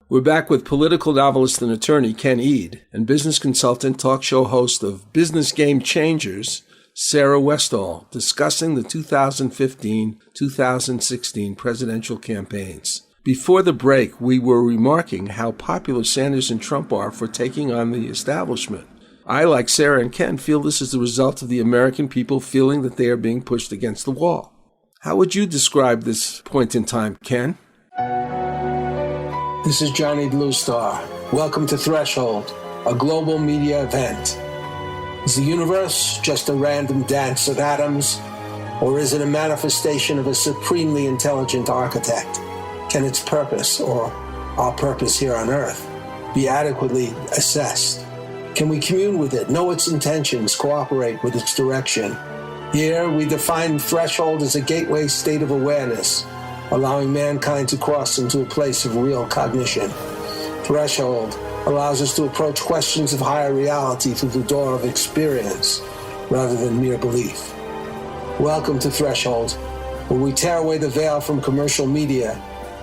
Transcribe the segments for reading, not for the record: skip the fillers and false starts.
We're back with political novelist and attorney Ken Eade and business consultant, talk show host of Business Game Changers, Sarah Westall, discussing the 2015-2016 presidential campaigns. Before the break, we were remarking how popular Sanders and Trump are for taking on the establishment. I, like Sarah and Ken, feel this is the result of the American people feeling that they are being pushed against the wall. How would you describe this point in time, Ken? This is Johnny Bluestar. Welcome to Threshold, a global media event. Is the universe just a random dance of atoms, or is it a manifestation of a supremely intelligent architect? Can its purpose, or our purpose here on Earth, be adequately assessed? Can we commune with it, know its intentions, cooperate with its direction? Here, we define Threshold as a gateway state of awareness, allowing mankind to cross into a place of real cognition. Threshold allows us to approach questions of higher reality through the door of experience, rather than mere belief. Welcome to Threshold, where we tear away the veil from commercial media,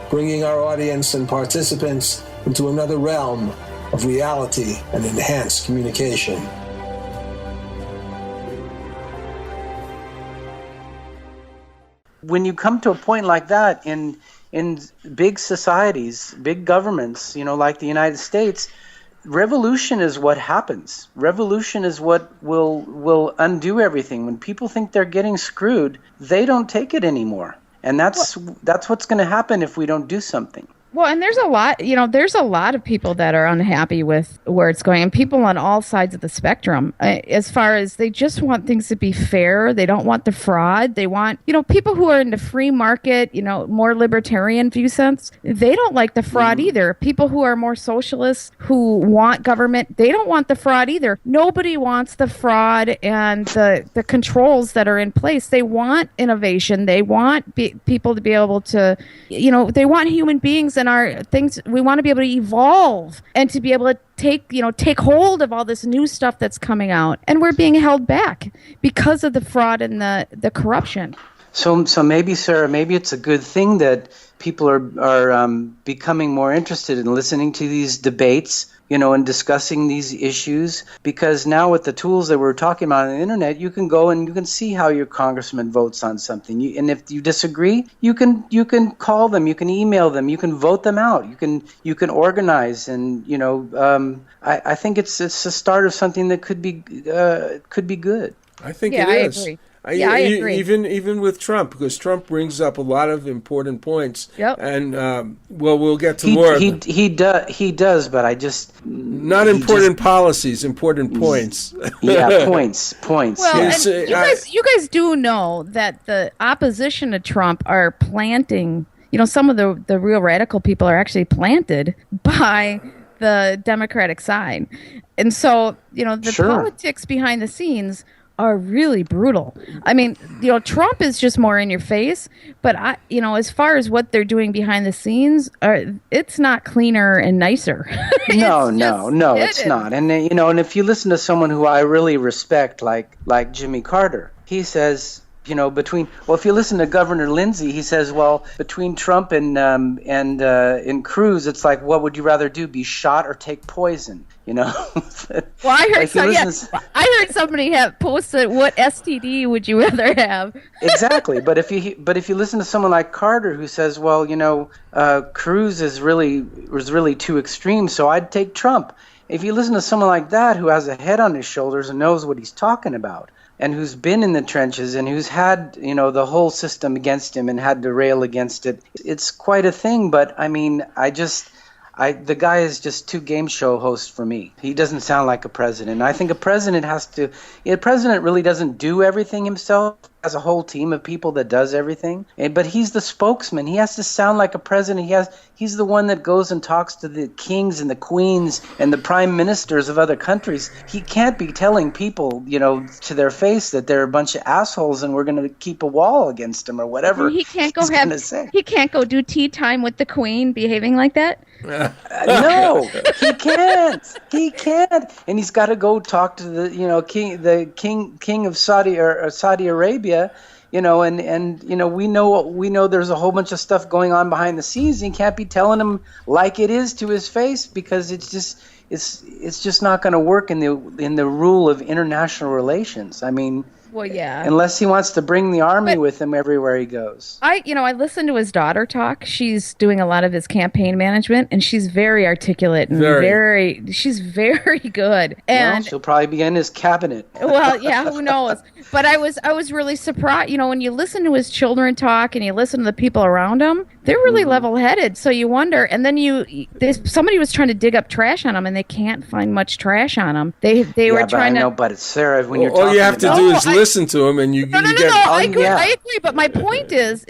bringing our audience and participants into another realm of reality and enhanced communication. When you come to a point like that in big societies, big governments, like the United States, revolution is what happens. Revolution is what will undo everything. When people think they're getting screwed, they don't take it anymore. And that's what's going to happen if we don't do something. Well, and there's a lot of people that are unhappy with where it's going, and people on all sides of the spectrum, as far as they just want things to be fair. They don't want the fraud. They want, people who are in the free market, more libertarian view sense, they don't like the fraud either. People who are more socialists, who want government, they don't want the fraud either. Nobody wants the fraud and the controls that are in place. They want innovation. They want people to be able to, they want human beings and our things. We want to be able to evolve and to be able to take hold of all this new stuff that's coming out, and we're being held back because of the fraud and the corruption. So maybe, Sarah, maybe it's a good thing that people are becoming more interested in listening to these debates, and discussing these issues, because now with the tools that we're talking about on the internet, you can go and you can see how your congressman votes on something. And if you disagree, you can call them, you can email them, you can vote them out, you can organize, and I think it's a start of something that could be good. I think it is. I agree. I agree. Even with Trump, because Trump brings up a lot of important points. Yep. And we'll get to more. He does, but I just not important policies, important points. Yeah, points. Well, and you guys do know that the opposition to Trump are planting. Some of the real radical people are actually planted by the Democratic side, and so the politics behind the scenes are really brutal. I mean, Trump is just more in your face, but as far as what they're doing behind the scenes, it's not cleaner and nicer. No, it's not. And and if you listen to someone who I really respect, like Jimmy Carter, he says, if you listen to Governor Lindsay, he says, well, between Trump and Cruz, it's like, what would you rather do, be shot or take poison? Well, I heard I heard somebody have posted, what STD would you rather have? Exactly. But if you listen to someone like Carter, who says, well, Cruz was really too extreme, so I'd take Trump. If you listen to someone like that, who has a head on his shoulders and knows what he's talking about, and who's been in the trenches and who's had, the whole system against him and had to rail against it, it's quite a thing. But I mean, the guy is just too game show host for me. He doesn't sound like a president. I think a president really doesn't do everything himself. Has a whole team of people that does everything, but he's the spokesman. He has to sound like a president. He's the one that goes and talks to the kings and the queens and the prime ministers of other countries. He can't be telling people, to their face that they're a bunch of assholes and we're going to keep a wall against them or whatever. He can't He can't go do tea time with the queen, behaving like that. No, he can't. He can't, and he's got to go talk to the king of Saudi Arabia, we know there's a whole bunch of stuff going on behind the scenes, and you can't be telling him like it is to his face, because it's just not going to work in the rule of international relations. I mean, well, yeah. Unless he wants to bring the army with him everywhere he goes. I listened to his daughter talk. She's doing a lot of his campaign management, and she's very articulate and she's very good. And she'll probably be in his cabinet. Well, yeah, who knows? But I was really surprised. When you listen to his children talk and you listen to the people around him, they're really level-headed. So you wonder. And then somebody was trying to dig up trash on him, and they can't find much trash on him. They were trying to. I know, but it's Sarah when you're all talking. You have to do is listen to him, and you get. No. I agree. But my point is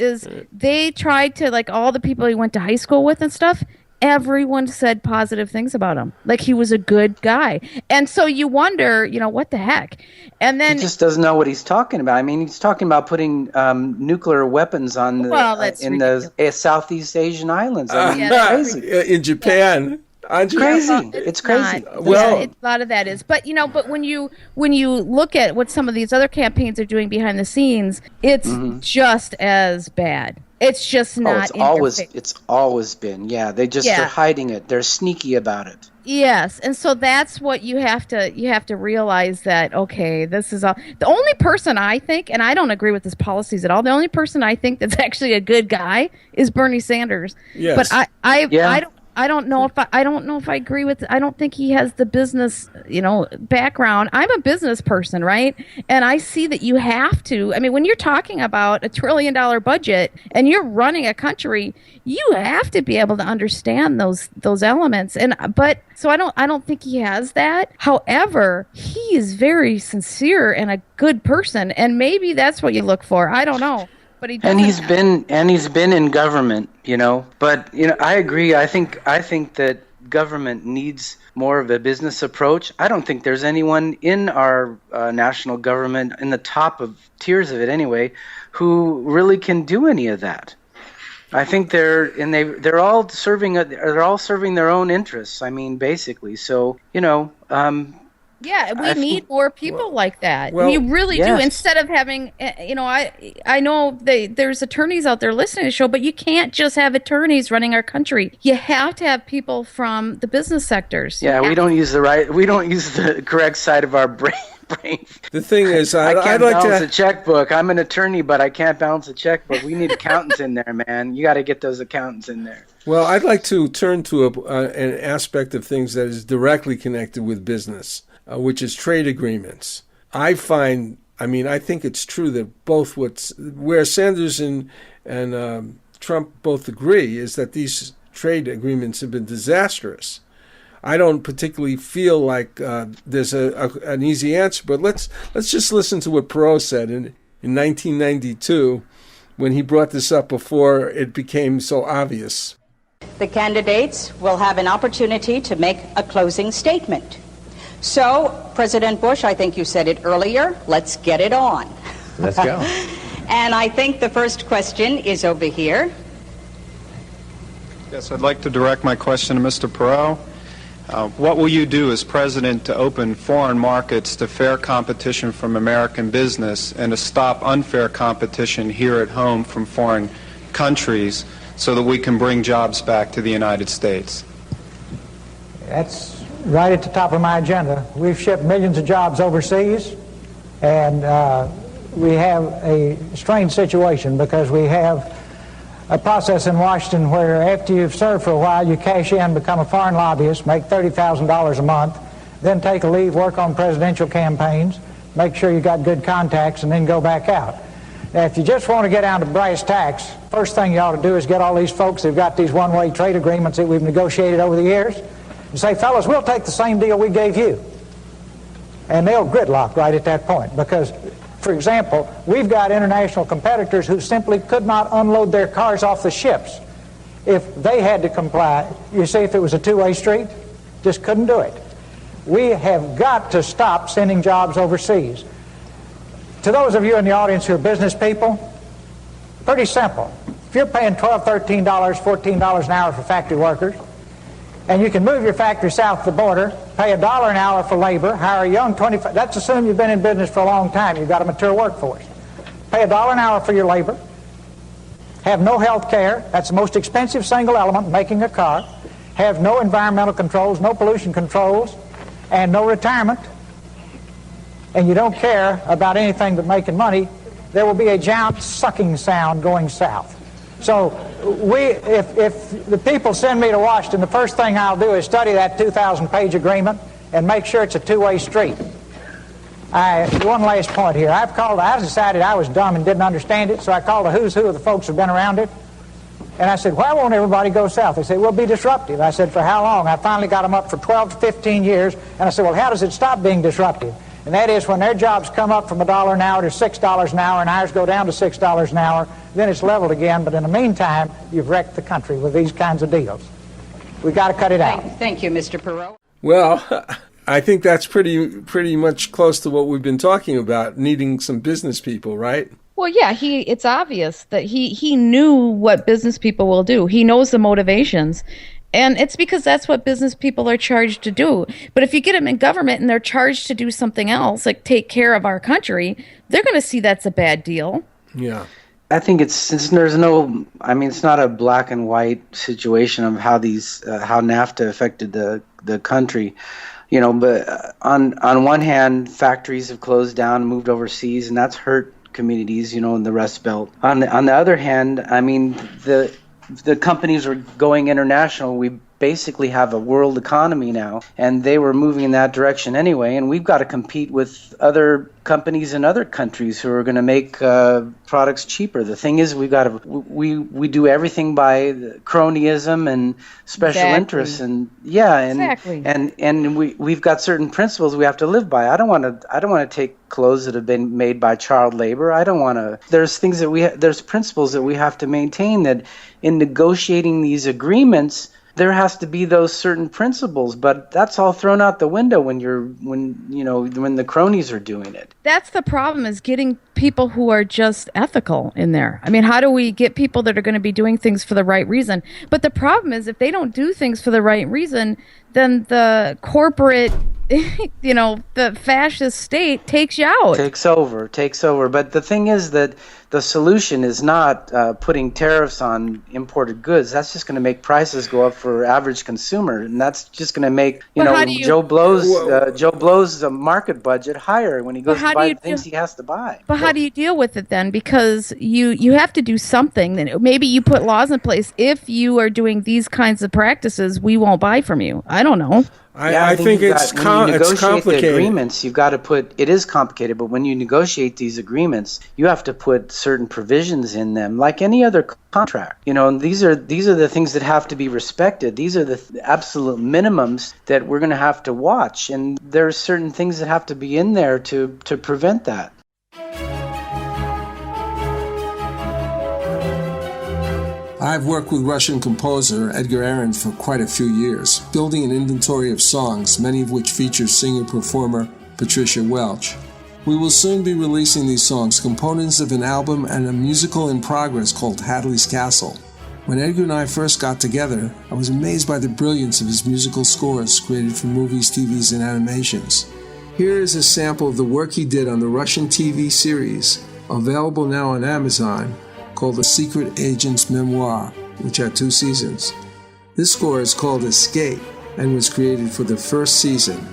they tried to, like, all the people he went to high school with and stuff. Everyone said positive things about him, like he was a good guy. And so you wonder, what the heck? And then he just doesn't know what he's talking about. I mean, he's talking about putting nuclear weapons on in the Southeast Asian islands. I mean, it's crazy. In Japan. It's crazy. It's crazy. A lot of that is. But but when you look at what some of these other campaigns are doing behind the scenes, it's just as bad. It's just not. It's always been. Yeah, they're hiding it. They're sneaky about it. Yes, and so that's what you have to realize, that okay, this is the only person I think, and I don't agree with his policies at all. The only person I think that's actually a good guy is Bernie Sanders. Yes. But I don't know if I agree with. I don't think he has the business, background. I'm a business person, right? And I see that you have to. I mean, when you're talking about $1 trillion budget and you're running a country, you have to be able to understand those elements. So I don't think he has that. However, he is very sincere and a good person, and maybe that's what you look for. I don't know. But he's been in government, But I agree. I think that government needs more of a business approach. I don't think there's anyone in our national government, in the top of tiers of it anyway, who really can do any of that. I think they're all serving their own interests. I mean, basically. So yeah, we need more people like that. We really do. Instead of having, I know there's attorneys out there listening to the show, but you can't just have attorneys running our country. You have to have people from the business sectors. Yeah, we don't use the correct side of our brain. The thing is, I can't balance a checkbook. I'm an attorney, but I can't balance a checkbook. We need accountants in there, man. You got to get those accountants in there. Well, I'd like to turn to an aspect of things that is directly connected with business, which is trade agreements. I think it's true that where Sanders and Trump both agree is that these trade agreements have been disastrous. I don't particularly feel like there's an easy answer, but let's just listen to what Perot said in 1992 when he brought this up before it became so obvious. The candidates will have an opportunity to make a closing statement. So, President Bush, I think you said it earlier, let's get it on. Let's go. And I think the first question is over here. Yes, I'd like to direct my question to Mr. Perot. What will you do as president to open foreign markets to fair competition from American business and to stop unfair competition here at home from foreign countries so that we can bring jobs back to the United States? That's right at the top of my agenda. We've shipped millions of jobs overseas, and we have a strange situation because we have a process in Washington where after you've served for a while, you cash in, become a foreign lobbyist, make $30,000 a month, then take a leave, work on presidential campaigns, make sure you got good contacts, and then go back out. Now, if you just want to get down to brass tacks, first thing you ought to do is get all these folks who've got these one-way trade agreements that we've negotiated over the years and say, fellas, we'll take the same deal we gave you. And they'll gridlock right at that point because, for example, we've got international competitors who simply could not unload their cars off the ships if they had to comply. You see, if it was a two-way street, just couldn't do it. We have got to stop sending jobs overseas. To those of you in the audience who are business people, pretty simple. If you're paying $12, $13, $14 an hour for factory workers, and you can move your factory south of the border, pay $1 an hour for labor, hire a young 25, that's assuming you've been in business for a long time, you've got a mature workforce. pay $1 an hour for your labor, have no health care, that's the most expensive single element in making a car, have no environmental controls, no pollution controls, and no retirement, and you don't care about anything but making money, there will be a giant sucking sound going south. So if the people send me to Washington, the first thing I'll do is study that 2,000-page agreement and make sure it's a two-way street. One last point here. I decided I was dumb and didn't understand it, so I called the who's who of the folks who've been around it. And I said, why won't everybody go south? They said, we'll be disruptive. I said, for how long? I finally got them up for 12 to 15 years. And I said, well, how does it stop being disruptive? And that is when their jobs come up from $1 an hour to $6 an hour and ours go down to $6 an hour, then it's leveled again. But in the meantime, you've wrecked the country with these kinds of deals. We've got to cut it out. Thank you, Mr. Perot. Well, I think that's pretty much close to what we've been talking about, needing some business people, right? Well, yeah, it's obvious that he knew what business people will do. He knows the motivations. And it's because that's what business people are charged to do. But if you get them in government and they're charged to do something else, like take care of our country, they're going to see that's a bad deal. Yeah. I think it's not a black and white situation of how how NAFTA affected the country. But on one hand, factories have closed down, moved overseas, and that's hurt communities, in the Rust Belt. On the other hand, the companies are going international. We basically have a world economy now, and they were moving in that direction anyway, and we've got to compete with other companies in other countries who are going to make products cheaper. The thing is, we do everything by cronyism and special interests, and we've got certain principles we have to live by. I don't want to take clothes that have been made by child labor. There's principles that we have to maintain, that in negotiating these agreements, there has to be those certain principles, but that's all thrown out the window when the cronies are doing it. That's the problem, is getting people who are just ethical in there. I mean, how do we get people that are going to be doing things for the right reason? But the problem is, if they don't do things for the right reason, then the corporate, the fascist state takes you out. Takes over. But the thing is that the solution is not putting tariffs on imported goods. That's just going to make prices go up for average consumer, and that's just going to make Joe Blow's market budget higher when he goes to buy the things he has to buy. But how do you deal with it then? Because you have to do something. Then maybe you put laws in place. If you are doing these kinds of practices, we won't buy from you. I don't know. I think it's complicated. The agreements, you've got to put. It is complicated, but when you negotiate these agreements, you have to put certain provisions in them, like any other contract. And these are the things that have to be respected. These are the absolute minimums that we're going to have to watch, and there's certain things that have to be in there to prevent that. I've worked with Russian composer Edgar Aron for quite a few years, building an inventory of songs, many of which feature singer-performer Patricia Welch. We will soon be releasing these songs, components of an album and a musical in progress called Hadley's Castle. When Edgar and I first got together, I was amazed by the brilliance of his musical scores created for movies, TVs, and animations. Here is a sample of the work he did on the Russian TV series, available now on Amazon, called The Secret Agent's Memoir, which had 2 seasons. This score is called Escape and was created for the first season.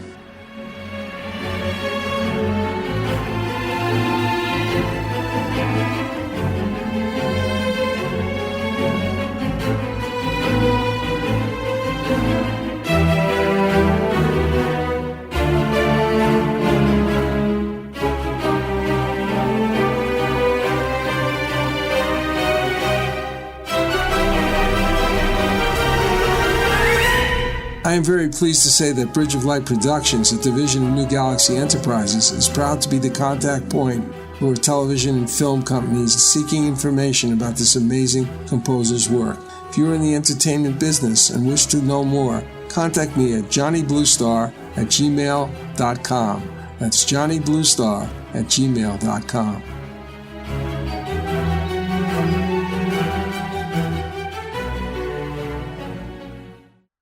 I am very pleased to say that Bridge of Light Productions, a division of New Galaxy Enterprises, is proud to be the contact point for television and film companies seeking information about this amazing composer's work. If you're in the entertainment business and wish to know more, contact me at johnnybluestar@gmail.com. That's johnnybluestar@gmail.com.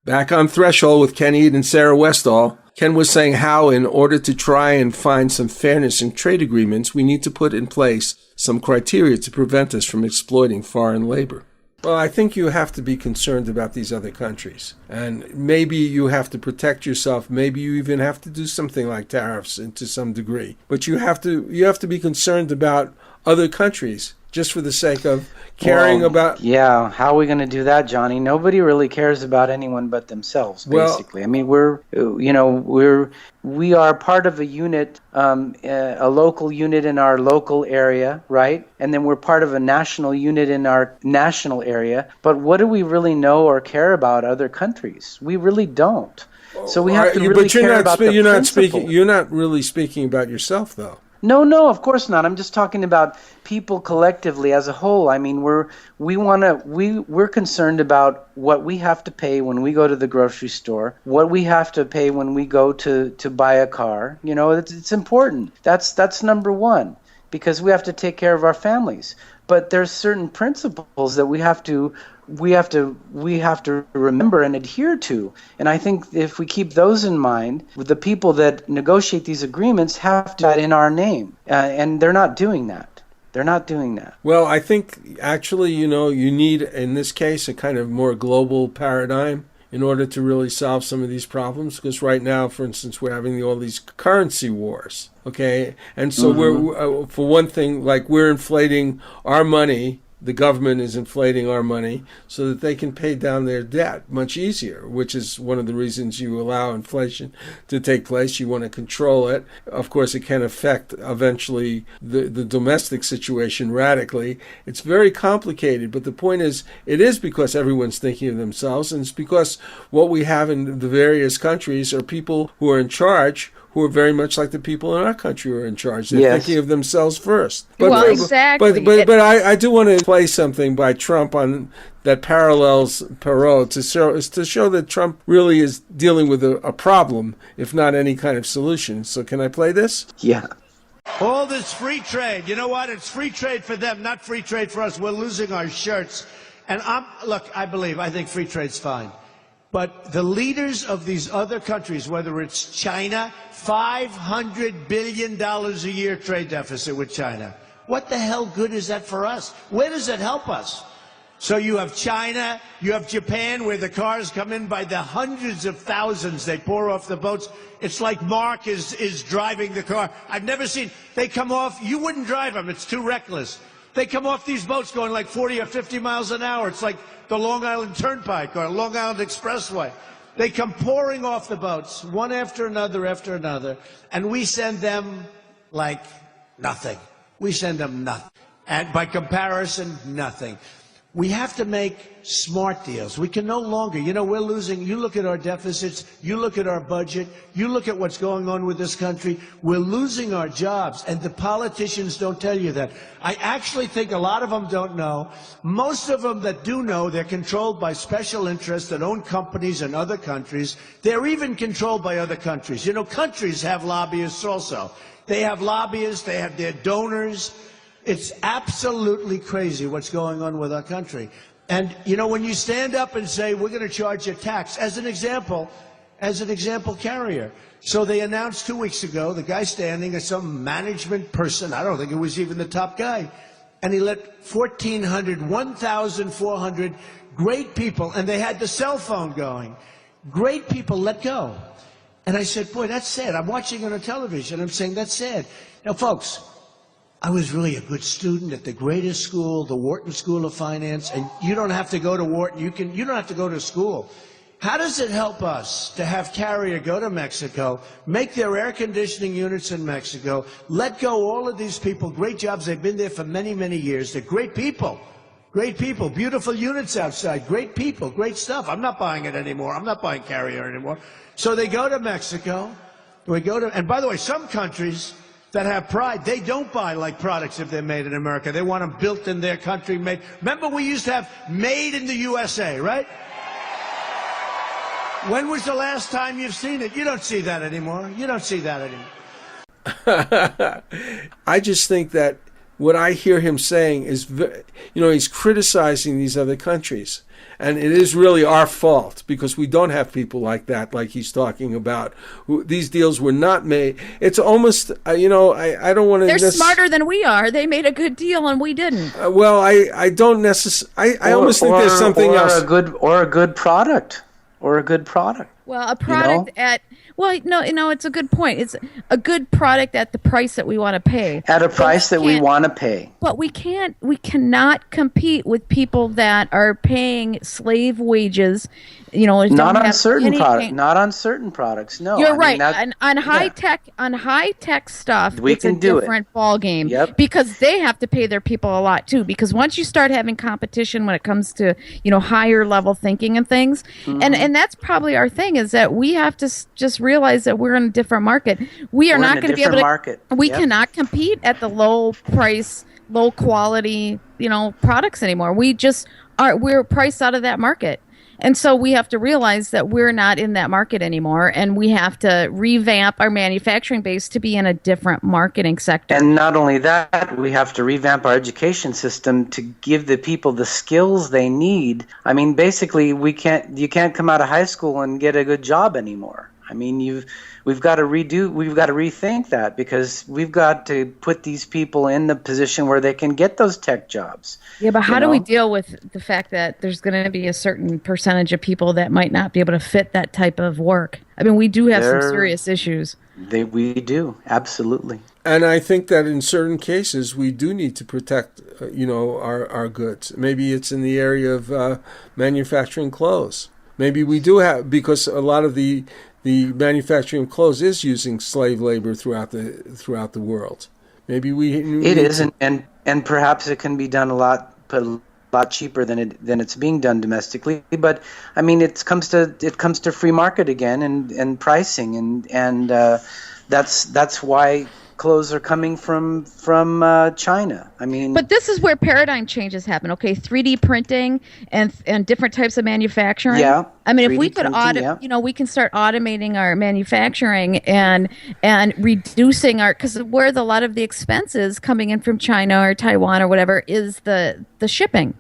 Back on Threshold with Ken Eade and Sarah Westall. Ken was saying how, in order to try and find some fairness in trade agreements, we need to put in place some criteria to prevent us from exploiting foreign labor. Well, I think you have to be concerned about these other countries. And maybe you have to protect yourself. Maybe you even have to do something like tariffs to some degree. But you have to be concerned about other countries just for the sake of caring about... Yeah, how are we going to do that, Johnny? Nobody really cares about anyone but themselves, basically. I mean, we are part of a unit, a local unit in our local area, right? And then we're part of a national unit in our national area. But what do we really know or care about other countries? We really don't. So we have to really care about the principle. You're not really speaking about yourself, though. No, of course not. I'm just talking about people collectively as a whole. I mean, we're concerned about what we have to pay when we go to the grocery store, what we have to pay when we go to buy a car. You know, it's important. That's number one, because we have to take care of our families. But there's certain principles that we have to remember and adhere to. And I think if we keep those in mind, the people that negotiate these agreements have to do that in our name. And they're not doing that. Well, I think actually, you need, in this case, a kind of more global paradigm in order to really solve some of these problems. Because right now, for instance, we're having all these currency wars. Okay. And so we're, for one thing, like we're inflating our money. The government is inflating our money so that they can pay down their debt much easier, which is one of the reasons you allow inflation to take place. You want to control it. Of course, it can affect eventually the domestic situation radically. It's very complicated, but the point is, it is because everyone's thinking of themselves, and it's because what we have in the various countries are people who are in charge who are very much like the people in our country who are in charge. They're thinking of themselves first. But, exactly. But I do want to play something by Trump on that parallels Perot to show that Trump really is dealing with a problem, if not any kind of solution. So can I play this? Yeah. All this free trade, you know what? It's free trade for them, not free trade for us. We're losing our shirts. And I think free trade's fine. But the leaders of these other countries, whether it's China, $500 billion a year trade deficit with China. What the hell good is that for us? Where does it help us? So you have China, you have Japan, where the cars come in by the hundreds of thousands. They pour off the boats. It's like Mark is driving the car. I've never seen, they come off, you wouldn't drive them. It's too reckless. They come off these boats going like 40 or 50 miles an hour. It's like the Long Island Turnpike or Long Island Expressway. They come pouring off the boats, one after another, and we send them like nothing. We send them nothing. And by comparison, nothing. We have to make smart deals. We can no longer, we're losing. You look at our deficits, you look at our budget, you look at what's going on with this country. We're losing our jobs, and the politicians don't tell you that. I actually think a lot of them don't know. Most of them that do know, they're controlled by special interests that own companies in other countries. They're even controlled by other countries. Countries have lobbyists also. They have lobbyists, they have their donors. It's absolutely crazy what's going on with our country. And, when you stand up and say, we're going to charge a tax, as an example carrier. So they announced 2 weeks ago, the guy standing is some management person. I don't think it was even the top guy. And he let 1,400 great people, and they had the cell phone going. Great people let go. And I said, boy, that's sad. I'm watching it on television. I'm saying, that's sad. Now, folks, I was really a good student at the greatest school, the Wharton School of Finance, and you don't have to go to Wharton. You don't have to go to school. How does it help us to have Carrier go to Mexico, make their air conditioning units in Mexico, let go all of these people, great jobs, they've been there for many, many years, they're great people, beautiful units outside, great people, great stuff. I'm not buying it anymore. I'm not buying Carrier anymore. So they go to Mexico, and by the way, some countries that have pride, they don't buy like products if they're made in America. They want them built in their country, made. Remember, we used to have made in the USA, right? When was the last time you've seen it? You don't see that anymore. I just think that what I hear him saying is, he's criticizing these other countries. And it is really our fault because we don't have people like that, like he's talking about. These deals were not made. It's almost, I don't want to. They're smarter than we are. They made a good deal and we didn't. I don't necessarily. I almost think there's something else. Or a good product. Well, a product it's a good point. It's a good product at the price that we want to pay. At a price that we want to pay. But we cannot compete with people that are paying slave wages. Not on certain products. No, you're right. On high tech stuff, it's a different ball game. Yep. Because they have to pay their people a lot too. Because once you start having competition when it comes to higher level thinking and things, and that's probably our thing is that we have to just realize that we're in a different market. We're not going to be able to. Market. We cannot compete at the low price, low quality, products anymore. We just are. We're priced out of that market. And so we have to realize that we're not in that market anymore, and we have to revamp our manufacturing base to be in a different marketing sector. And not only that, we have to revamp our education system to give the people the skills they need. I mean, basically, you can't come out of high school and get a good job anymore. I mean, we've got to rethink that because we've got to put these people in the position where they can get those tech jobs. Yeah, but how do we deal with the fact that there's going to be a certain percentage of people that might not be able to fit that type of work? I mean, we do have some serious issues. We do, absolutely. And I think that in certain cases, we do need to protect, our goods. Maybe it's in the area of manufacturing clothes. Maybe we do have, because a lot of the manufacturing of clothes is using slave labor throughout the world. Maybe it is, and perhaps it can be done a lot cheaper than it's being done domestically. But I mean, it comes to free market again and pricing and that's why clothes are coming from China. I mean, but this is where paradigm changes happen. Okay, 3D printing and different types of manufacturing. Yeah. I mean, if we could we can start automating our manufacturing and reducing because where a lot of the expenses coming in from China or Taiwan or whatever is the shipping.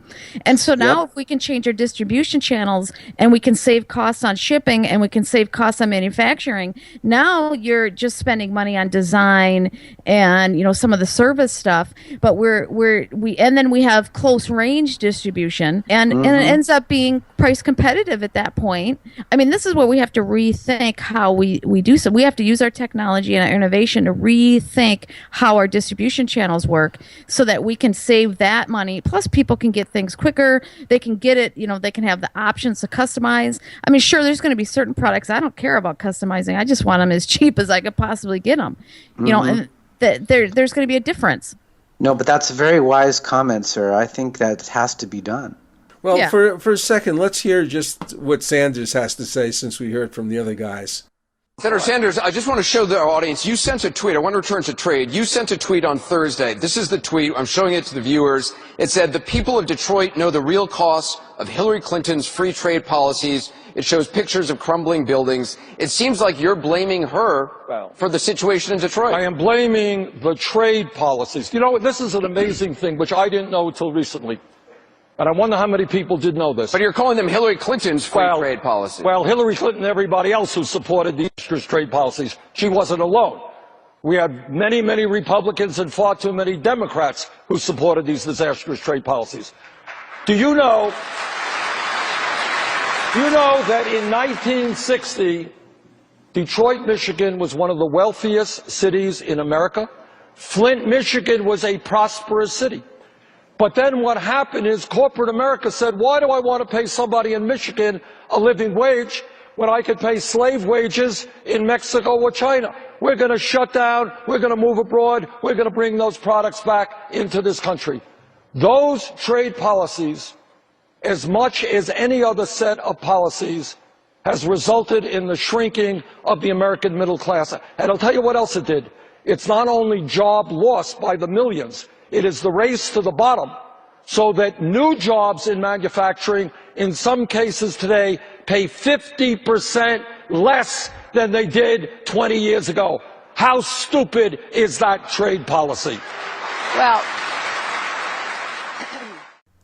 And so now if we can change our distribution channels and we can save costs on shipping and we can save costs on manufacturing, now you're just spending money on design and some of the service stuff, but then we have close range distribution and it ends up being price competitive at that point. I mean, this is where we have to rethink how we do so. We have to use our technology and our innovation to rethink how our distribution channels work so that we can save that money. Plus, people can get things quicker. They can get it, they can have the options to customize. I mean, sure, there's going to be certain products I don't care about customizing. I just want them as cheap as I could possibly get them. And there's going to be a difference. No, but that's a very wise comment, sir. I think that has to be done. Well, yeah. For a second, let's hear just what Sanders has to say since we heard from the other guys. Senator Sanders, I just want to show the audience, you sent a tweet. I want to return to trade. You sent a tweet on Thursday. This is the tweet. I'm showing it to the viewers. It said, "The people of Detroit know the real cost of Hillary Clinton's free trade policies." It shows pictures of crumbling buildings. It seems like you're blaming her for the situation in Detroit. I am blaming the trade policies. This is an amazing thing, which I didn't know until recently. And I wonder how many people did know this. But you're calling them Hillary Clinton's free trade policies. Well, Hillary Clinton and everybody else who supported these trade policies, she wasn't alone. We had many, many Republicans and far too many Democrats who supported these disastrous trade policies. Do you know that in 1960, Detroit, Michigan was one of the wealthiest cities in America? Flint, Michigan was a prosperous city. But then what happened is corporate America said, why do I want to pay somebody in Michigan a living wage when I could pay slave wages in Mexico or China? We're going to shut down. We're going to move abroad. We're going to bring those products back into this country. Those trade policies, as much as any other set of policies, has resulted in the shrinking of the American middle class. And I'll tell you what else it did. It's not only job loss by the millions. It is the race to the bottom, so that new jobs in manufacturing, in some cases today, pay 50% less than they did 20 years ago. How stupid is that trade policy? Well,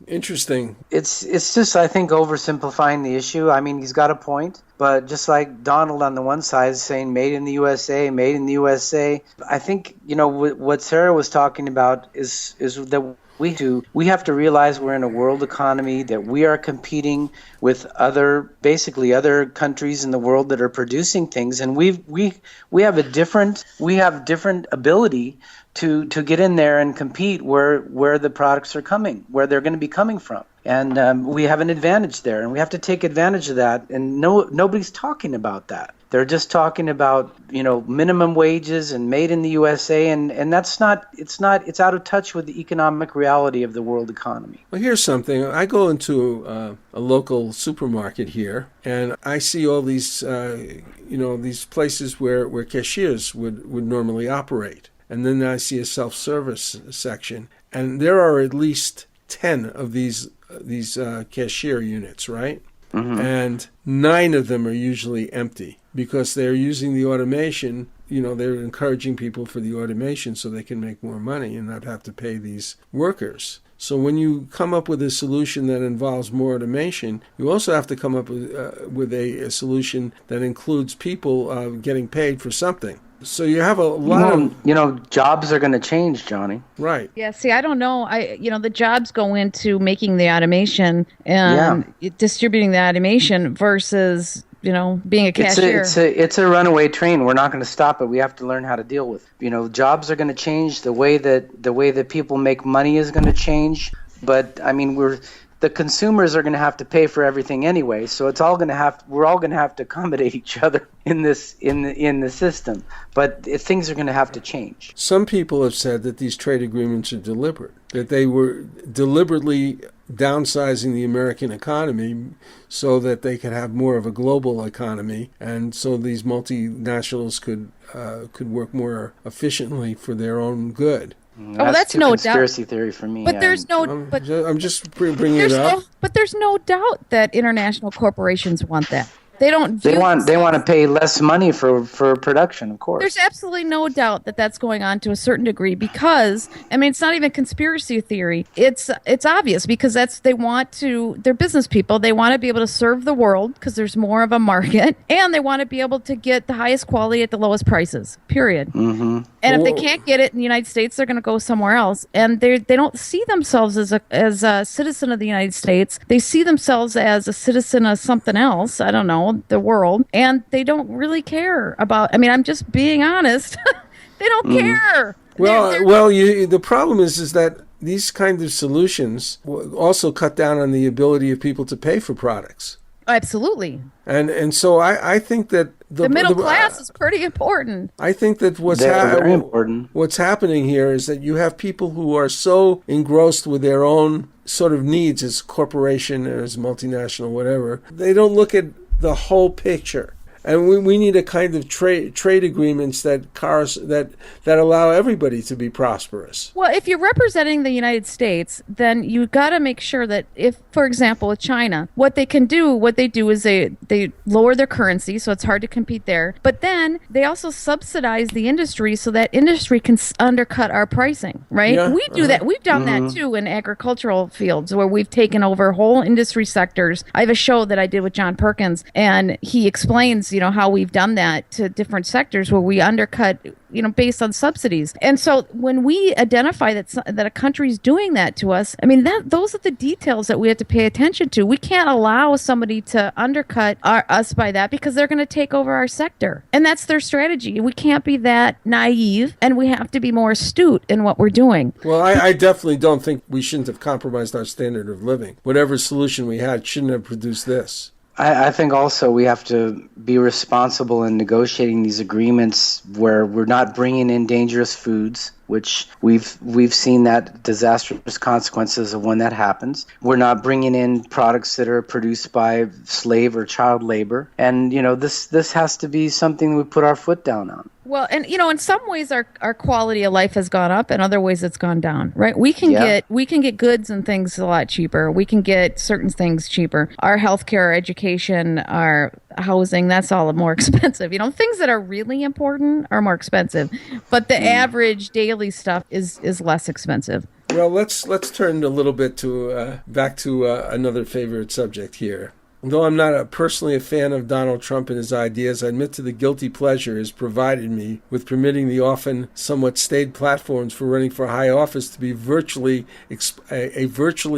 Interesting. It's just, I think, oversimplifying the issue. I mean, he's got a point, but just like Donald on the one side is saying made in the USA, made in the USA, I think, what Sarah was talking about is that we have to realize we're in a world economy, that we are competing with other countries in the world that are producing things, and we have different ability to get in there and compete where the products are coming, where they're going to be coming from. And we have an advantage there, and we have to take advantage of that. And nobody's talking about that. They're just talking about, minimum wages and made in the USA, and it's out of touch with the economic reality of the world economy. Well, here's something. I go into a local supermarket here, and I see all these, these places where cashiers would normally operate. And then I see a self-service section, and there are at least 10 of these cashier units, right? Mm-hmm. And 9 of them are usually empty because they're using the automation. They're encouraging people for the automation so they can make more money and not have to pay these workers. So when you come up with a solution that involves more automation, you also have to come up with a solution that includes people getting paid for something. So you have a lot of... jobs are going to change, Johnny. Right. Yeah, see, I don't know. The jobs go into making the automation and distributing the automation versus, being a cashier. It's a runaway train. We're not going to stop it. We have to learn how to deal with it. Jobs are going to change. The way that people make money is going to change. But, I mean, the consumers are going to have to pay for everything anyway, so we're all going to have to accommodate each other in the system. But things are going to have to change. Some people have said that these trade agreements are deliberate, that they were deliberately downsizing the American economy so that they could have more of a global economy, and so these multinationals could work more efficiently for their own good. That's no conspiracy theory for me. But there's no. I'm just bringing it up. But there's no doubt that international corporations want that. They don't. They want to pay less money for production, of course. There's absolutely no doubt that that's going on to a certain degree because it's not even conspiracy theory. It's obvious because they're business people. They want to be able to serve the world because there's more of a market, and they want to be able to get the highest quality at the lowest prices. Period. Mm-hmm. And if they can't get it in the United States, they're going to go somewhere else. And they don't see themselves as a citizen of the United States. They see themselves as a citizen of something else. I don't know, the world. And they don't really care about. I'm just being honest. They don't care. The problem is that these kinds of solutions also cut down on the ability of people to pay for products. Absolutely. And so I think that the middle class is pretty important. I think that what's happening here is that you have people who are so engrossed with their own sort of needs as corporation, as multinational, whatever. They don't look at the whole picture. And we need a kind of trade agreements that allow everybody to be prosperous. Well, if you're representing the United States, then you got to make sure that if, for example, with China, what they do is they lower their currency, so it's hard to compete there. But then they also subsidize the industry so that industry can undercut our pricing, right? Yeah. We do that. We've done that too in agricultural fields where we've taken over whole industry sectors. I have a show that I did with John Perkins, and he explains how we've done that to different sectors where we undercut, based on subsidies. And so when we identify that a country's doing that to us, those are the details that we have to pay attention to. We can't allow somebody to undercut us by that because they're going to take over our sector. And that's their strategy. We can't be that naive, and we have to be more astute in what we're doing. Well, I definitely don't think we shouldn't have compromised our standard of living. Whatever solution we had shouldn't have produced this. I think also we have to be responsible in negotiating these agreements where we're not bringing in dangerous foods, which we've seen that disastrous consequences of when that happens. We're not bringing in products that are produced by slave or child labor. And, this has to be something we put our foot down on. Well, and in some ways our quality of life has gone up, and other ways it's gone down, right? We can get goods and things a lot cheaper. We can get certain things cheaper. Our healthcare, our education, our housing, that's all more expensive. Things that are really important are more expensive, but the average daily stuff is less expensive. Well, let's turn a little bit to back to another favorite subject here. Though I'm not personally a fan of Donald Trump and his ideas, I admit to the guilty pleasure has provided me with permitting the often somewhat staid platforms for running for high office to be a virtually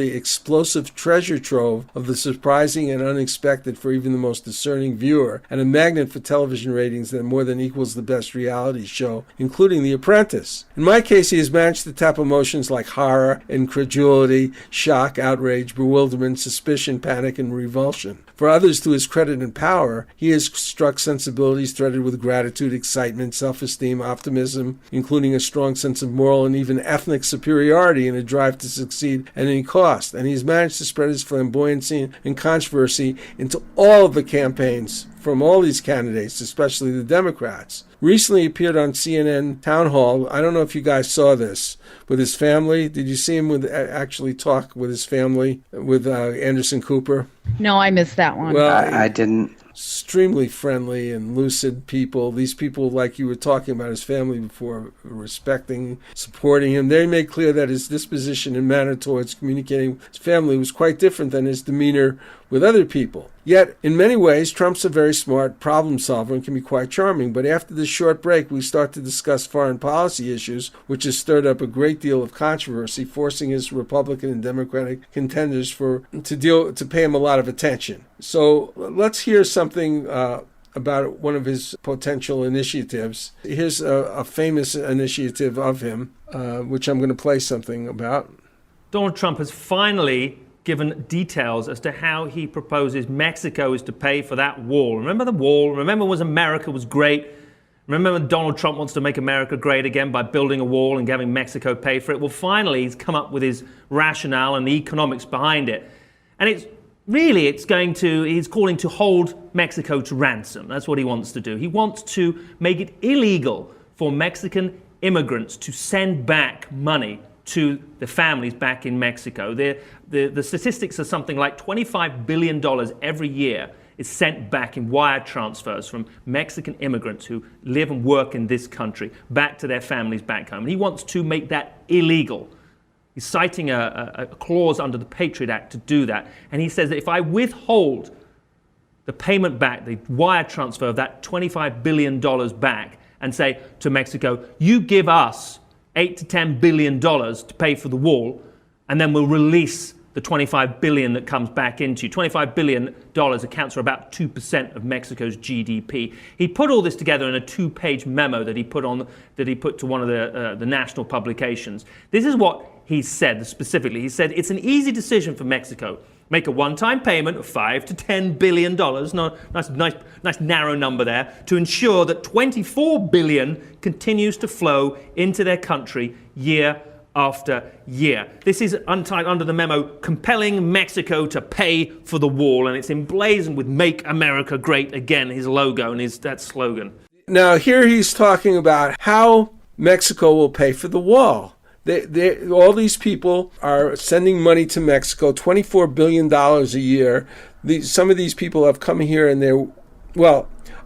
explosive treasure trove of the surprising and unexpected for even the most discerning viewer, and a magnet for television ratings that more than equals the best reality show, including The Apprentice. In my case, he has managed to tap emotions like horror, incredulity, shock, outrage, bewilderment, suspicion, panic, and revulsion. For others, to his credit and power, he has struck sensibilities threaded with gratitude, excitement, self-esteem, optimism, including a strong sense of moral and even ethnic superiority and a drive to succeed at any cost. And he's managed to spread his flamboyancy and controversy into all of the campaigns from all these candidates, especially the Democrats. Recently he appeared on CNN Town Hall. I don't know if you guys saw this, with his family. Did you see him actually talk with his family, with Anderson Cooper? No, I missed that one. Well, I didn't. Extremely friendly and lucid people. These people, like you were talking about his family before, respecting, supporting him. They made clear that his disposition and manner towards communicating with his family was quite different than his demeanor with other people. Yet, in many ways, Trump's a very smart problem solver and can be quite charming. But after this short break, we start to discuss foreign policy issues, which has stirred up a great deal of controversy, forcing his Republican and Democratic contenders to pay him a lot of attention. So let's hear something about one of his potential initiatives. Here's a famous initiative of him, which I'm going to play something about. Donald Trump has finally given details as to how he proposes Mexico is to pay for that wall. Remember the wall? Remember when America was great? Remember when Donald Trump wants to make America great again by building a wall and having Mexico pay for it? Well, finally, he's come up with his rationale and the economics behind it. And he's calling to hold Mexico to ransom. That's what he wants to do. He wants to make it illegal for Mexican immigrants to send back money to the families back in Mexico. The statistics are something like $25 billion every year is sent back in wire transfers from Mexican immigrants who live and work in this country back to their families back home. And he wants to make that illegal. He's citing a clause under the Patriot Act to do that. And he says that if I withhold the payment back, the wire transfer of that $25 billion back, and say to Mexico, you give us $8 to $10 billion to pay for the wall, and then we'll release the $25 billion that comes back into you. $25 billion accounts for about 2% of Mexico's GDP. He put all this together in a 2-page memo that he put to one of the national publications. This is what he said specifically. He said it's an easy decision for Mexico. Make a one-time payment of $5 to $10 billion, nice narrow number there, to ensure that $24 billion continues to flow into their country year after year. This is under the memo, compelling Mexico to pay for the wall, and it's emblazoned with Make America Great Again, his logo and that slogan. Now, here he's talking about how Mexico will pay for the wall. All these people are sending money to Mexico, $24 billion a year. Some of these people have come here and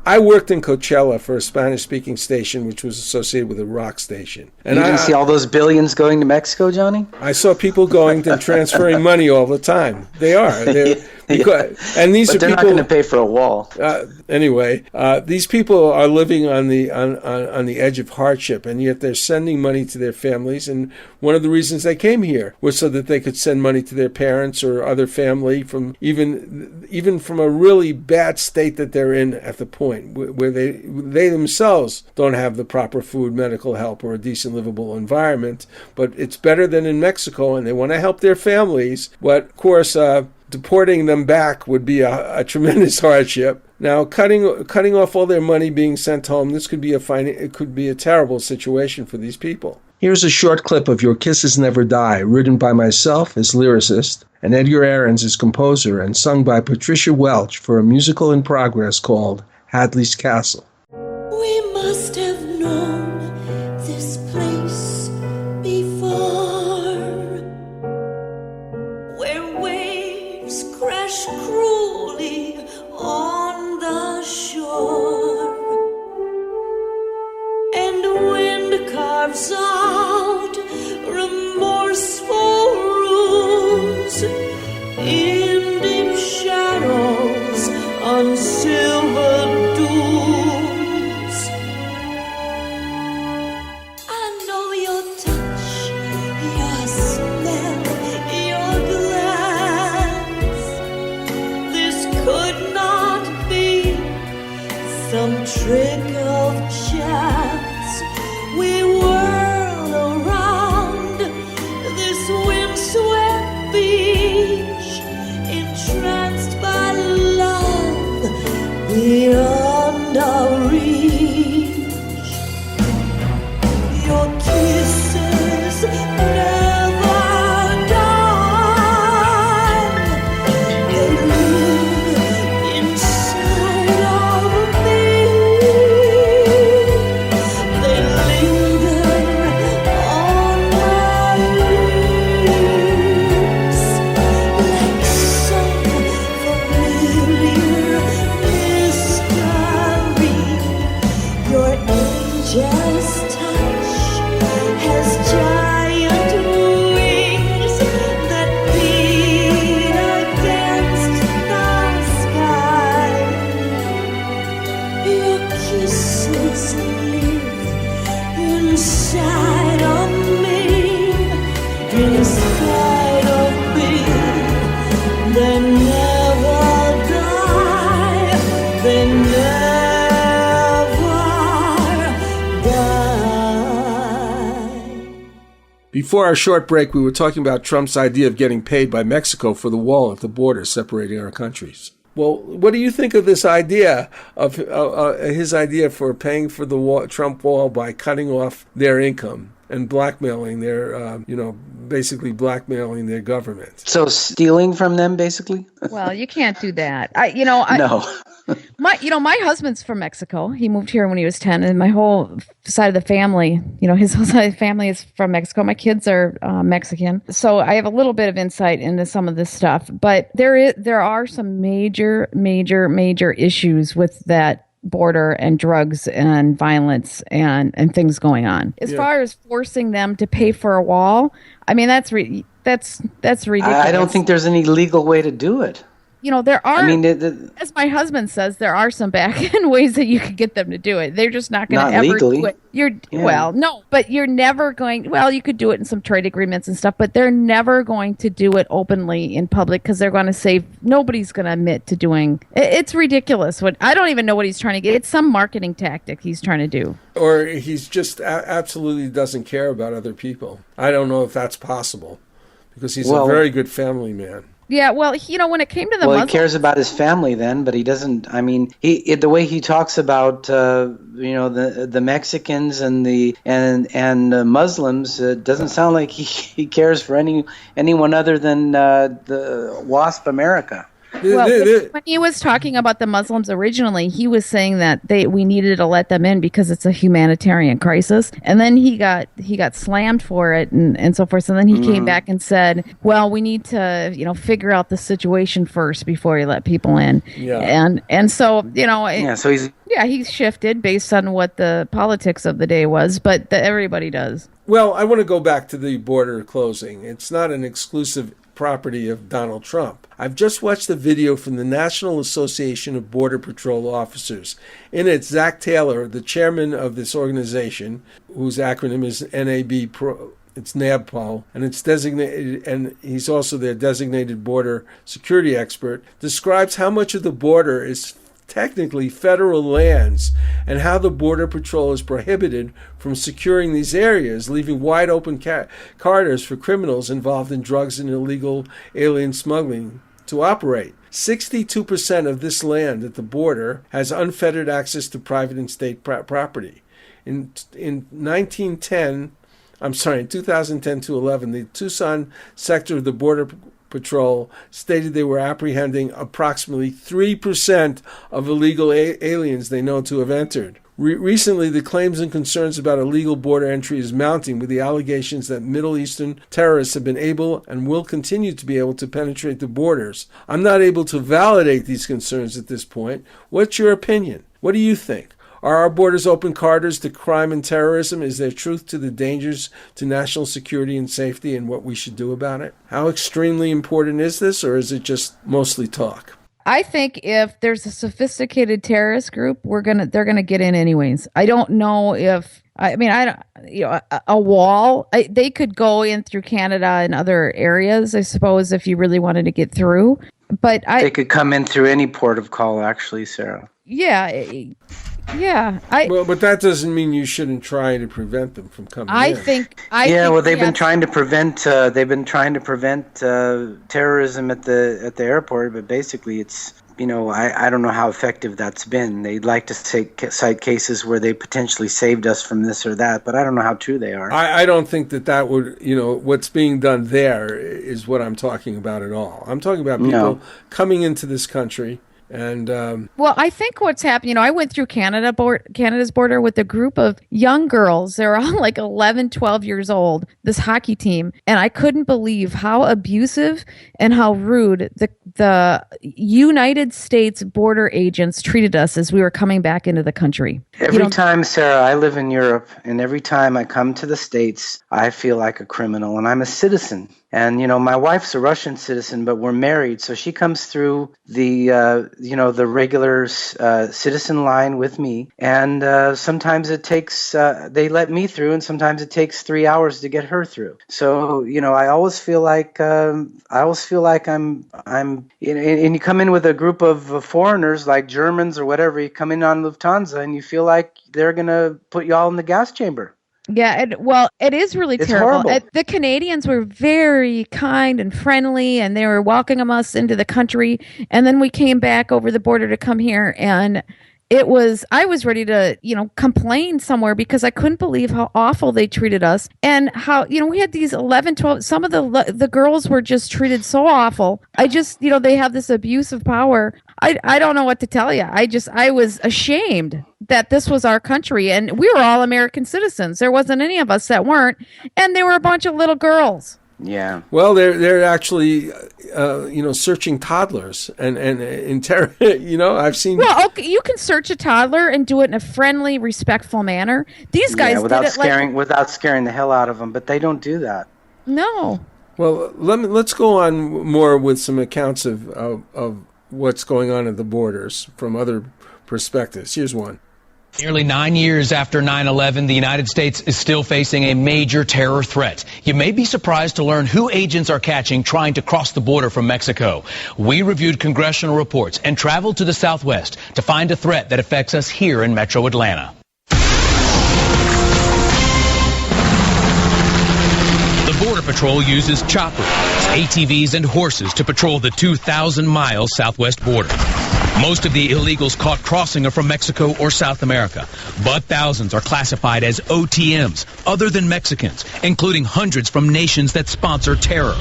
I worked in Coachella for a Spanish-speaking station, which was associated with a rock station. And you didn't see all those billions going to Mexico, Johnny? I saw people going and transferring money all the time. They are. And these but are they're not going to pay for a wall. Anyway, these people are living on the edge of hardship, and yet they're sending money to their families. And one of the reasons they came here was so that they could send money to their parents or other family from even from a really bad state that they're in at the point where they themselves don't have the proper food, medical help, or a decent livable environment. But it's better than in Mexico, and they want to help their families. But of course, deporting them back would be a tremendous hardship. Now, cutting off all their money being sent home, this could be a terrible situation for these people. Here's a short clip of Your Kisses Never Die, written by myself as lyricist and Edgar Ahrens as composer, and sung by Patricia Welch for a musical in progress called Hadley's Castle. We must have known this place before, where waves crash cruelly on the shore, and wind carves out remorseful trick of chance, we whirl around this windswept beach, entranced by love beyond our reach. Your kisses never die. They live inside of me. They linger on my lips like some familiar mystery. Your angel's touch has giant wings that beat against the sky. Your kisses live inside of me, inside of me. They never die. They never die. Before our short break, we were talking about Trump's idea of getting paid by Mexico for the wall at the border separating our countries. Well, what do you think of this idea of his idea for paying for the Trump wall by cutting off their income and blackmailing their, basically blackmailing their government? So stealing from them, basically? Well, you can't do that. No. My husband's from Mexico. He moved here when he was 10, and my whole side of the family, his whole side of the family is from Mexico. My kids are Mexican. So I have a little bit of insight into some of this stuff, but there are some major issues with that border and drugs and violence and things going on. As far as forcing them to pay for a wall, I mean, that's ridiculous. I don't think there's any legal way to do it. There are, as my husband says, there are some back-end ways that you could get them to do it. They're just not going to ever legally. do it. Well, no, but you're never going, you could do it in some trade agreements and stuff, but they're never going to do it openly in public because they're going to say, nobody's going to admit to doing, it's ridiculous. I don't even know what he's trying to get. It's some marketing tactic he's trying to do. Or he's just absolutely doesn't care about other people. I don't know if that's possible because he's a very good family man. Yeah, well, when it came to the Muslims, he cares about his family then, but he doesn't. I mean, the way he talks about the Mexicans and the Muslims, it doesn't sound like he cares for anyone other than the WASP America. Well, when he was talking about the Muslims originally, he was saying that we needed to let them in because it's a humanitarian crisis. And then he got slammed for it and so forth. And then he came back and said, well, we need to, figure out the situation first before you let people in. Yeah. And so, so he's shifted based on what the politics of the day was, but everybody does. Well, I want to go back to the border closing. It's not an exclusive property of Donald Trump. I've just watched a video from the National Association of Border Patrol Officers. In it, Zach Taylor, the chairman of this organization, whose acronym is NABPRO, it's NABPO, and it's designated, and he's also their designated border security expert, describes how much of the border is technically federal lands and how the Border Patrol is prohibited from securing these areas, leaving wide open corridors for criminals involved in drugs and illegal alien smuggling to operate. 62% of this land at the border has unfettered access to private and state property. In 2010 to 11, the Tucson sector of the Border Patrol stated they were apprehending approximately 3% of illegal aliens they know to have entered. Recently, the claims and concerns about illegal border entry is mounting, with the allegations that Middle Eastern terrorists have been able and will continue to be able to penetrate the borders. I'm not able to validate these concerns at this point. What's your opinion? What do you think? Are our borders open corridors to crime and terrorism? Is there truth to the dangers to national security and safety and what we should do about it? How extremely important is this, or is it just mostly talk? I think if there's a sophisticated terrorist group, they're gonna get in anyways. I don't know if a wall. They could go in through Canada and other areas, I suppose, if you really wanted to get through. But they could come in through any port of call, actually, Sarah. Yeah. Yeah, well, but that doesn't mean you shouldn't try to prevent them from coming in. Well, they've been trying to prevent terrorism at the airport, but basically it's, I don't know how effective that's been. They'd like to cite cases where they potentially saved us from this or that, but I don't know how true they are. I don't think that would, what's being done there is what I'm talking about at all. I'm talking about people coming into this country. And well, I think what's happened, I went through Canada's border with a group of young girls. They're all like 11, 12 years old, this hockey team. And I couldn't believe how abusive and how rude the United States border agents treated us as we were coming back into the country. Every time, Sarah, I live in Europe, and every time I come to the States, I feel like a criminal, and I'm a citizen. And, my wife's a Russian citizen, but we're married. So she comes through the regular citizen line with me. And sometimes it takes, they let me through, and sometimes it takes 3 hours to get her through. So, I always feel like, I'm, and you come in with a group of foreigners like Germans or whatever, you come in on Lufthansa and you feel like they're going to put you all in the gas chamber. Yeah, it is really terrible. The Canadians were very kind and friendly, and they were welcoming us into the country. And then we came back over the border to come here, and I was ready to, complain somewhere because I couldn't believe how awful they treated us, and how, we had these 11, 12, some of the girls were just treated so awful. They have this abuse of power. I don't know what to tell you. I was ashamed that this was our country, and we were all American citizens. There wasn't any of us that weren't, and they were a bunch of little girls. Yeah. Well, they're actually, searching toddlers and I've seen. Well, okay, you can search a toddler and do it in a friendly, respectful manner. These guys without did it without scaring the hell out of them, but they don't do that. No. Well, let's go on more with some accounts of what's going on at the borders from other perspectives. Here's one. Nearly 9 years after 9/11, the United States is still facing a major terror threat. You may be surprised to learn who agents are catching trying to cross the border from Mexico. We reviewed congressional reports and traveled to the Southwest to find a threat that affects us here in Metro Atlanta. The Border Patrol uses choppers, ATVs, and horses to patrol the 2,000-mile southwest border. Most of the illegals caught crossing are from Mexico or South America, but thousands are classified as OTMs, other than Mexicans, including hundreds from nations that sponsor terror.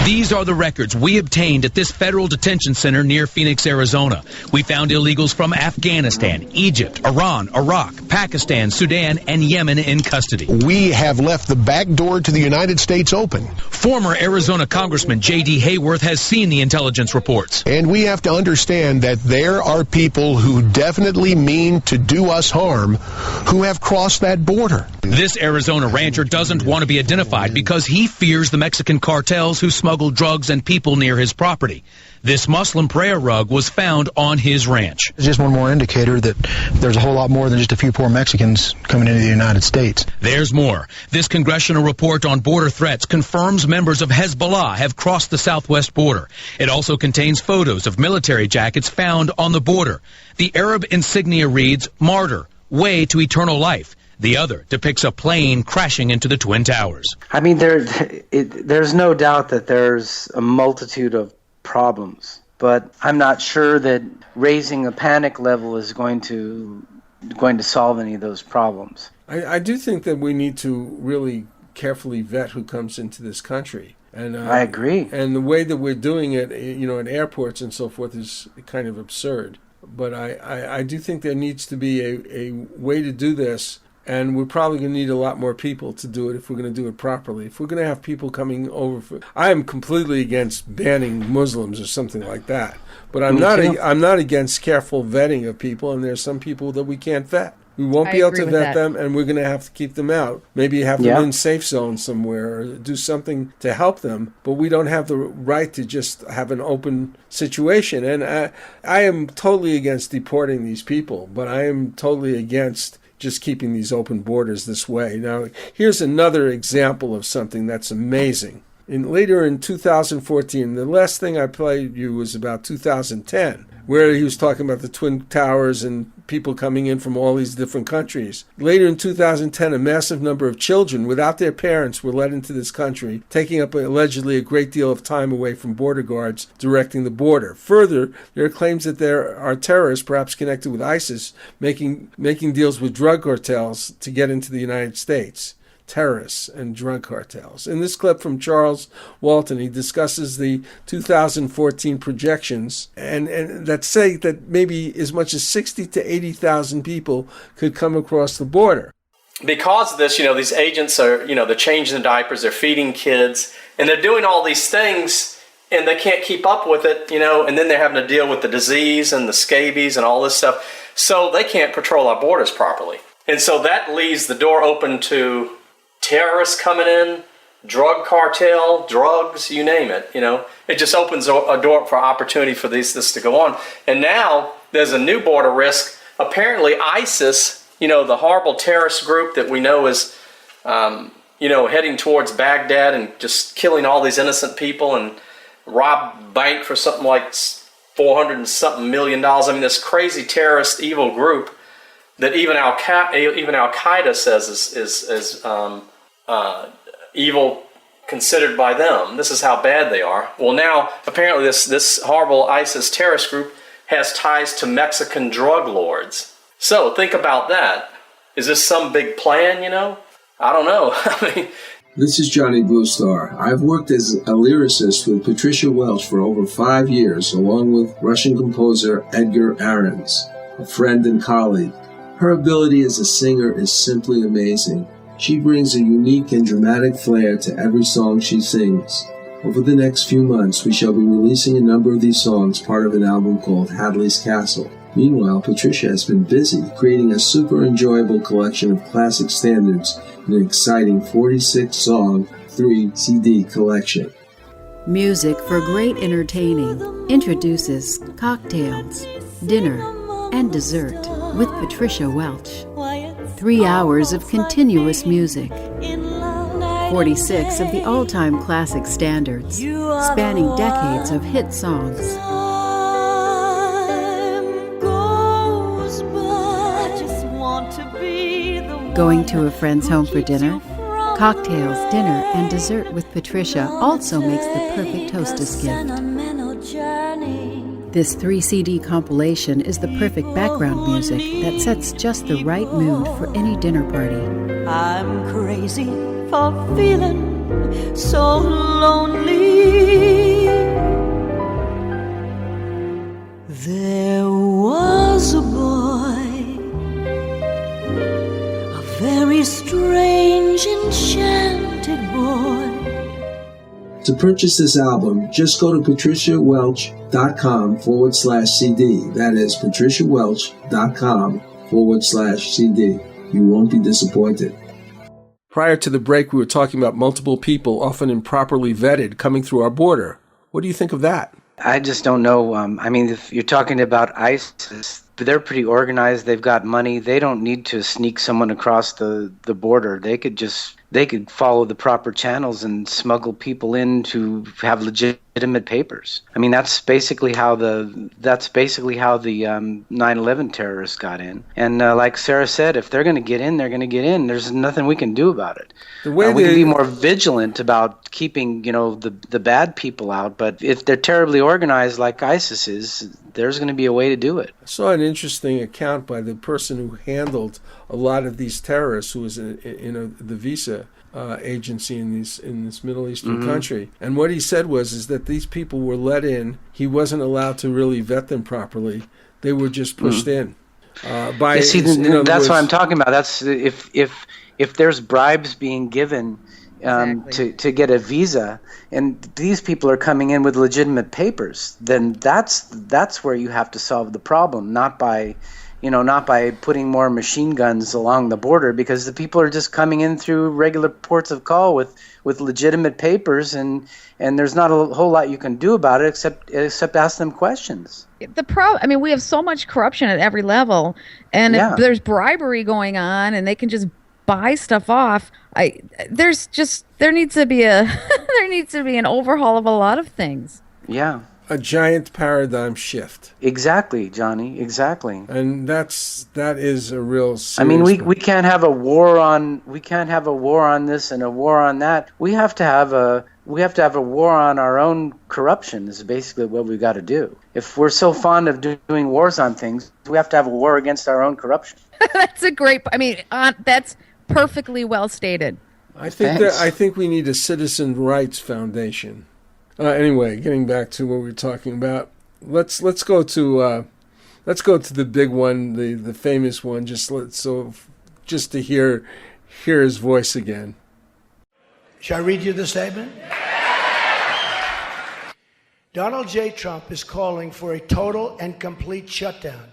These are the records we obtained at this federal detention center near Phoenix, Arizona. We found illegals from Afghanistan, Egypt, Iran, Iraq, Pakistan, Sudan, and Yemen in custody. We have left the back door to the United States open. Former Arizona Congressman J.D. Hayworth has seen the intelligence reports. And we have to understand that there are people who definitely mean to do us harm who have crossed that border. This Arizona rancher doesn't want to be identified because he fears the Mexican cartels who smuggle drugs and people near his property. This Muslim prayer rug was found on his ranch. It's just one more indicator that there's a whole lot more than just a few poor Mexicans coming into the United States. There's more. This congressional report on border threats confirms members of Hezbollah have crossed the southwest border. It also contains photos of military jackets found on the border. The Arab insignia reads, "Martyr, way to eternal life." The other depicts a plane crashing into the Twin Towers. I mean, there's no doubt that there's a multitude of problems, but I'm not sure that raising a panic level is going to solve any of those problems. I do think that we need to really carefully vet who comes into this country. And I agree. And the way that we're doing it, at airports and so forth is kind of absurd. But I do think there needs to be a way to do this. And we're probably going to need a lot more people to do it if we're going to do it properly. If we're going to have people coming over, I am completely against banning Muslims or something like that. But I'm not against careful vetting of people. And there's some people that we can't vet. We won't be able to vet them, and we're going to have to keep them out. Maybe have them in safe zones somewhere, or do something to help them. But we don't have the right to just have an open situation. And I am totally against deporting these people, but I am totally against just keeping these open borders this way. Now, here's another example of something that's amazing. Later in 2014, the last thing I played you was about 2010. where he was talking about the Twin Towers and people coming in from all these different countries. Later in 2010, a massive number of children without their parents were let into this country, taking up allegedly a great deal of time away from border guards directing the border. Further, there are claims that there are terrorists, perhaps connected with ISIS, making deals with drug cartels to get into the United States. Terrorists and drug cartels. In this clip from Charles Walton, he discusses the 2014 projections and that say that maybe as much as 60 to 80,000 people could come across the border. Because of this, these agents are, they're changing the diapers, they're feeding kids, and they're doing all these things, and they can't keep up with it, and then they're having to deal with the disease and the scabies and all this stuff. So they can't patrol our borders properly. And so that leaves the door open to terrorists coming in, drug cartel, drugs, you name it. It just opens a door for opportunity for this to go on. And now there's a new border risk. Apparently ISIS, the horrible terrorist group that we know is, heading towards Baghdad and just killing all these innocent people and rob bank for something like $400 and something million. I mean, this crazy terrorist evil group that even Al Qaeda says is evil considered by them. This is how bad they are. Well, now apparently this horrible ISIS terrorist group has ties to Mexican drug lords. So think about that. Is this some big plan? I don't know. I mean. This is Johnny Bluestar. I've worked as a lyricist with Patricia Welch for over 5 years, along with Russian composer Edgar Ahrens, a friend and colleague. Her ability as a singer is simply amazing. She brings a unique and dramatic flair to every song she sings. Over the next few months, we shall be releasing a number of these songs, part of an album called Hadley's Castle. Meanwhile, Patricia has been busy creating a super enjoyable collection of classic standards in an exciting 46-song, 3-CD collection. Music for great entertaining introduces Cocktails, Dinner, and Dessert with Patricia Welch. 3 hours of continuous music. 46 of the all-time classic standards, spanning decades of hit songs. Going to a friend's home for dinner? Cocktails, Dinner, and Dessert with Patricia also makes the perfect hostess gift. This 3-CD compilation is the perfect background music that sets just the right mood for any dinner party. I'm crazy for feeling so lonely. There was a boy, a very strange, enchanted boy. To purchase this album, just go to patriciawelch.com/CD. That is patriciawelch.com/CD. You won't be disappointed. Prior to the break, we were talking about multiple people, often improperly vetted, coming through our border. What do you think of that? I just don't know. If you're talking about ISIS, they're pretty organized. They've got money. They don't need to sneak someone across the border. They could follow the proper channels and smuggle people in to have legitimate papers. I mean, that's basically how the 9/11 terrorists got in. And like Sarah said, if they're going to get in, they're going to get in. There's nothing we can do about it. We can be more vigilant about keeping, the bad people out. But if they're terribly organized like ISIS is, there's going to be a way to do it. I saw an interesting account by the person who handled a lot of these terrorists, who was the visa agency in this Middle Eastern country. And what he said is that these people were let in. He wasn't allowed to really vet them properly. They were just pushed in. That's what I'm talking about. That's if there's bribes being given to get a visa, and these people are coming in with legitimate papers, then that's where you have to solve the problem, not by putting more machine guns along the border, because the people are just coming in through regular ports of call with legitimate papers, and there's not a whole lot you can do about it except ask them questions. The problem, we have so much corruption at every level, and if there's bribery going on, and they can just buy stuff off, there needs to be an overhaul of a lot of things. Yeah. a giant paradigm shift. Exactly, Johnny. Exactly. And that is a real serious I mean, we can't have a war on this and a war on that. We have to have a war on our own corruption. Is basically what we've got to do. If we're so fond of doing wars on things, we have to have a war against our own corruption. That's a great. I mean, that's perfectly well stated. I think we need a citizen rights foundation. Anyway, getting back to what we were talking about, let's go to the big one, the famous one. Just to hear his voice again. Shall I read you the statement? Donald J. Trump is calling for a total and complete shutdown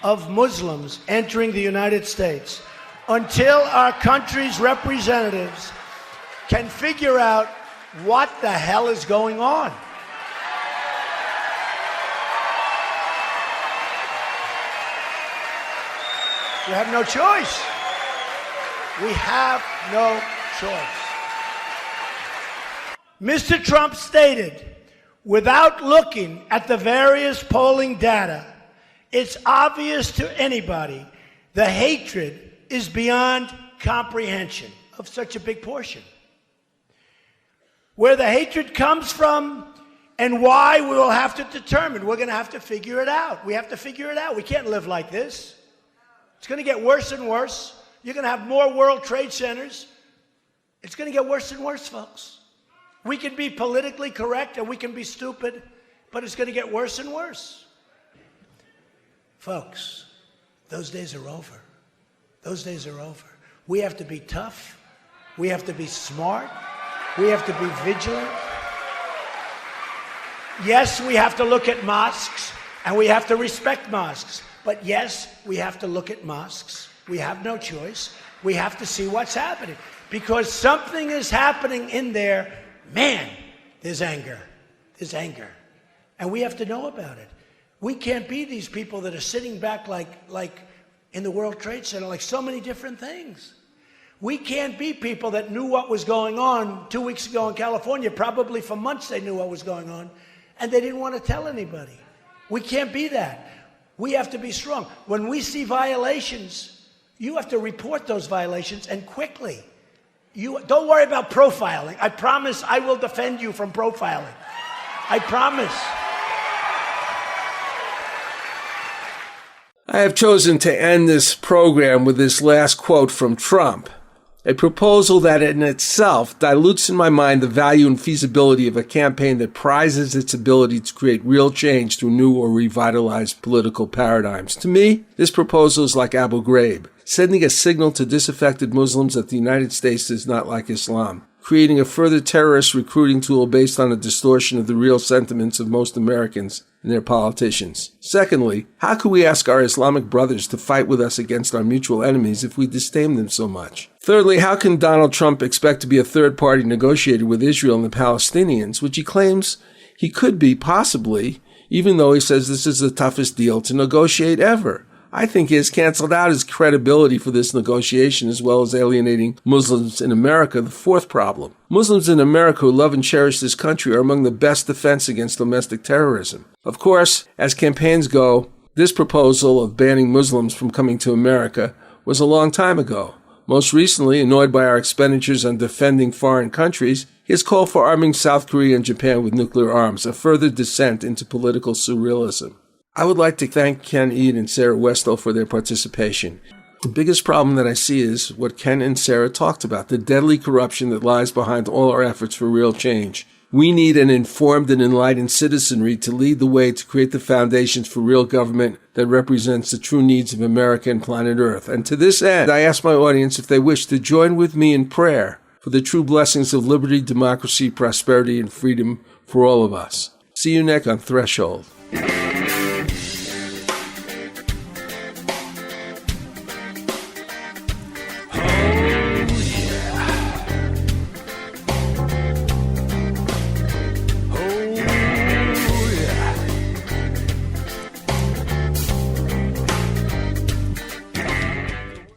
of Muslims entering the United States until our country's representatives can figure out what the hell is going on. We have no choice. We have no choice. Mr. Trump stated, without looking at the various polling data, it's obvious to anybody the hatred is beyond comprehension of such a big portion. Where the hatred comes from and why, we will have to determine. We're going to have to figure it out. We have to figure it out. We can't live like this. It's going to get worse and worse. You're going to have more World Trade Centers. It's going to get worse and worse, folks. We can be politically correct and we can be stupid, but it's going to get worse and worse. Folks, those days are over. Those days are over. We have to be tough. We have to be smart. We have to be vigilant. Yes, we have to look at mosques, and we have to respect mosques. But yes, we have to look at mosques. We have no choice. We have to see what's happening. Because something is happening in there. Man, there's anger. There's anger. And we have to know about it. We can't be these people that are sitting back like in the World Trade Center, like so many different things. We can't be people that knew what was going on 2 weeks ago in California. Probably for months they knew what was going on, and they didn't want to tell anybody. We can't be that. We have to be strong. When we see violations, you have to report those violations, and quickly. You don't worry about profiling. I promise I will defend you from profiling. I promise. I have chosen to end this program with this last quote from Trump. A proposal that in itself dilutes in my mind the value and feasibility of a campaign that prizes its ability to create real change through new or revitalized political paradigms. To me, this proposal is like Abu Ghraib, sending a signal to disaffected Muslims that the United States is not like Islam, creating a further terrorist recruiting tool based on a distortion of the real sentiments of most Americans and their politicians. Secondly, how can we ask our Islamic brothers to fight with us against our mutual enemies if we disdain them so much? Thirdly, how can Donald Trump expect to be a third-party negotiator with Israel and the Palestinians, which he claims he could be, possibly, even though he says this is the toughest deal to negotiate ever? I think he has canceled out his credibility for this negotiation, as well as alienating Muslims in America. The fourth problem. Muslims in America who love and cherish this country are among the best defense against domestic terrorism. Of course, as campaigns go, this proposal of banning Muslims from coming to America was a long time ago. Most recently, annoyed by our expenditures on defending foreign countries, his call for arming South Korea and Japan with nuclear arms, a further descent into political surrealism. I would like to thank Ken, Eade, and Sarah Westall for their participation. The biggest problem that I see is what Ken and Sarah talked about, the deadly corruption that lies behind all our efforts for real change. We need an informed and enlightened citizenry to lead the way to create the foundations for real government that represents the true needs of America and planet Earth. And to this end, I ask my audience if they wish to join with me in prayer for the true blessings of liberty, democracy, prosperity, and freedom for all of us. See you next on Threshold.